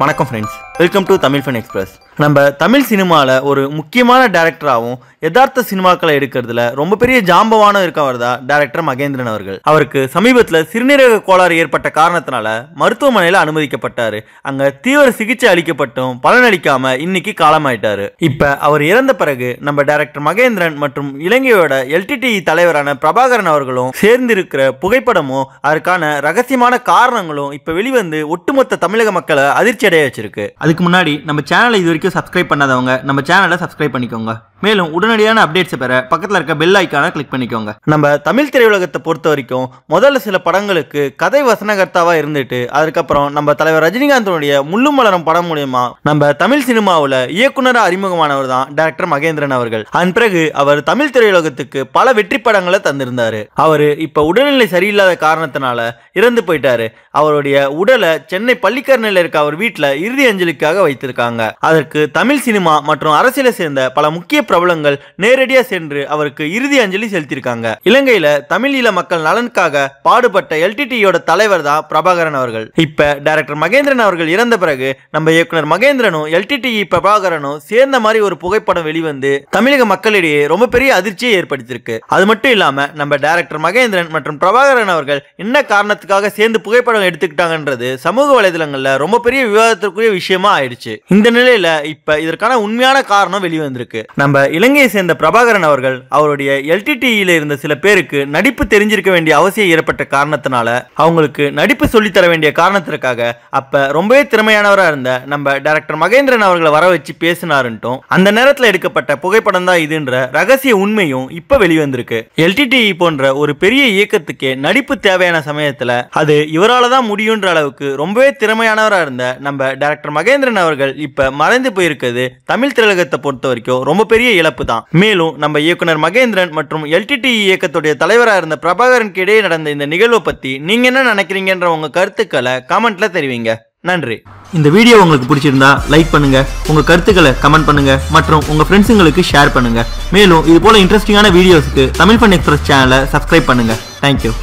வணக்கம் friends, welcome to Tamil fun express. நம்ம தமிழ் சினிமாவில் ஒரு முக்கியமான டேரக்டராகவும் யதார்த்த சினிமாக்களை எடுக்கிறதுல ரொம்ப பெரிய ஜாம்பவானம் இருக்கவர் தான் டேரக்டர் மகேந்திரன் அவர்கள். அவருக்கு சமீபத்தில் சிறுநீரக கோளாறு ஏற்பட்ட காரணத்தினால மருத்துவமனையில் அனுமதிக்கப்பட்டார். அங்கே தீவிர சிகிச்சை அளிக்கப்பட்டும் பலனளிக்காம இன்னைக்கு காலமாயிட்டாரு. இப்போ அவர் இறந்த பிறகு நம்ம டேரக்டர் மகேந்திரன் மற்றும் இலங்கையோட LTTE தலைவரான பிரபாகரன் அவர்களும் சேர்ந்திருக்கிற புகைப்படமும் அதற்கான ரகசியமான காரணங்களும் இப்போ வெளிவந்து ஒட்டுமொத்த தமிழக மக்களை அதிர்ச்சி அடைய வச்சிருக்கு. அதுக்கு முன்னாடி நம்ம சேனலை இது வரைக்கும் சப்ஸ்கிரைப் பண்ணாதவங்க நம்ம சேனலை சப்ஸ்கிரைப் பண்ணிக்கோங்க. மேலும் உடனடியான அப்டேட்ஸை பெற பக்கத்தில் இருக்க பெல் ஐக்கானை கிளிக் பண்ணிக்கோங்க. நம்ம தமிழ் திரையுலகத்தை பொறுத்த வரைக்கும் முதல்ல சில படங்களுக்கு கதை வசனகர்த்தாவா இருந்துட்டு அதுக்கப்புறம் நம்ம தலைவர் ரஜினிகாந்தனுடைய முள்ளும் மலரும் படம் மூலியமா நம்ம தமிழ் சினிமாவில் இயக்குனராக அறிமுகமானவர் தான் டைரக்டர் மகேந்திரன் அவர்கள். அதன் பிறகு அவர் தமிழ் திரையுலகத்துக்கு பல வெற்றி படங்களை தந்திருந்தாரு. அவரு இப்ப உடல்நிலை சரியில்லாத காரணத்தினால இறந்து போயிட்டாரு. அவருடைய உடலை சென்னை பள்ளிக்கரணையில் இருக்க அவர் வீட்டில் இறுதி அஞ்சலிக்காக வைத்திருக்காங்க. அதற்கு தமிழ் சினிமா மற்றும் அரசியலை சேர்ந்த பல முக்கிய பிரபலங்கள் நேரடியா சென்று அவருக்கு இறுதி அஞ்சலி செலுத்தியிருக்காங்க. இலங்கையில தமிழ் ஈழ மக்கள் நலனுக்காக பாடுபட்ட LTTEயோட தலைவர் தான் பிரபாகரன் அவர்கள். இப்ப டைரக்டர் மகேந்திரன் அவர்கள் இறந்த பிறகு நம்ம இயக்குனர் மகேந்திரனும் LTTE பிரபாகரனும் சேர்ந்த மாதிரி ஒரு புகைப்படம் வெளிவந்து தமிழக மக்களிடையே ரொம்ப பெரிய அதிர்ச்சியை ஏற்படுத்தியிருக்கு. அது மட்டும் இல்லாம நம்ம டைரக்டர் மகேந்திரன் மற்றும் பிரபாகரன் அவர்கள் என்ன காரணத்துக்காக சேர்ந்து புகைப்படம் எடுத்துக்கிட்டாங்கன்றது சமூக வலைதளங்கள்ல ரொம்ப பெரிய விவாதத்திற்குரிய விஷயமா ஆயிடுச்சு. இந்த நிலையில இப்ப இதற்கான உண்மையான காரணம் வெளிவந்திருக்கு. நம்ம இலங்கையை சேர்ந்த பிரபாகரன் அவர்கள் அவருடைய LTTEல இருந்த சில பேருக்கு நடிப்பு தெரிஞ்சிருக்க வேண்டிய அவசியம் ஏற்பட்ட காரணத்தினால அவங்களுக்கு நடிப்பு சொல்லித்தர வேண்டிய காரணத்திற்காக அப்ப ரொம்பவே திறமையானவரா இருந்த நம்ம டைரக்டர் மகேந்திரன் அவர்களை வர வச்சு பேசினாருன்ட்டும் அந்த நேரத்தில் எடுக்கப்பட்ட புகைப்படம் தான் இதுன்ற ரகசிய உண்மையும் இப்ப வெளிவந்திருக்கு. LTTE போன்ற ஒரு பெரிய இயக்கத்துக்கே நடிப்பு தேவையான சமயத்துல அது இவரால தான் முடியுன்ற அளவுக்கு ரொம்பவே திறமையானவரா இருந்த நம்ம டைரக்டர் மகேந்திரன் அவர்கள் இப்ப மறைந்து போயிருக்கிறது தமிழ் திரையுலகத்தை பொறுத்த வரைக்கும் ரொம்ப பெரிய இழப்பு தான். மேலும் நம்ம இயக்குனர் மகேந்திரன் மற்றும் LTTE இயக்கத்துடைய தலைவராக இருந்த பிரபாகரனுக்கு இடையே நடந்த இந்த நிகழ்வை பத்தி நீங்க என்ன நினைக்கிறீங்கன்ற உங்க கருத்துக்களை கமெண்ட்ல தெரிவிங்க. நன்றி. இந்த வீடியோ உங்களுக்கு பிடிச்சிருந்தா லைக் பண்ணுங்க, உங்க கருத்துக்களை கமெண்ட் பண்ணுங்க மற்றும் உங்க ஃப்ரெண்ட்ஸுங்களுக்கு ஷேர் பண்ணுங்க. மேலும் இது போல இன்ட்ரெஸ்டிங்கான வீடியோஸ்க்கு தமிழ் ஃபன் எக்ஸ்பிரஸ் சேனலை சப்ஸ்கிரைப் பண்ணுங்க. தேங்க்யூ.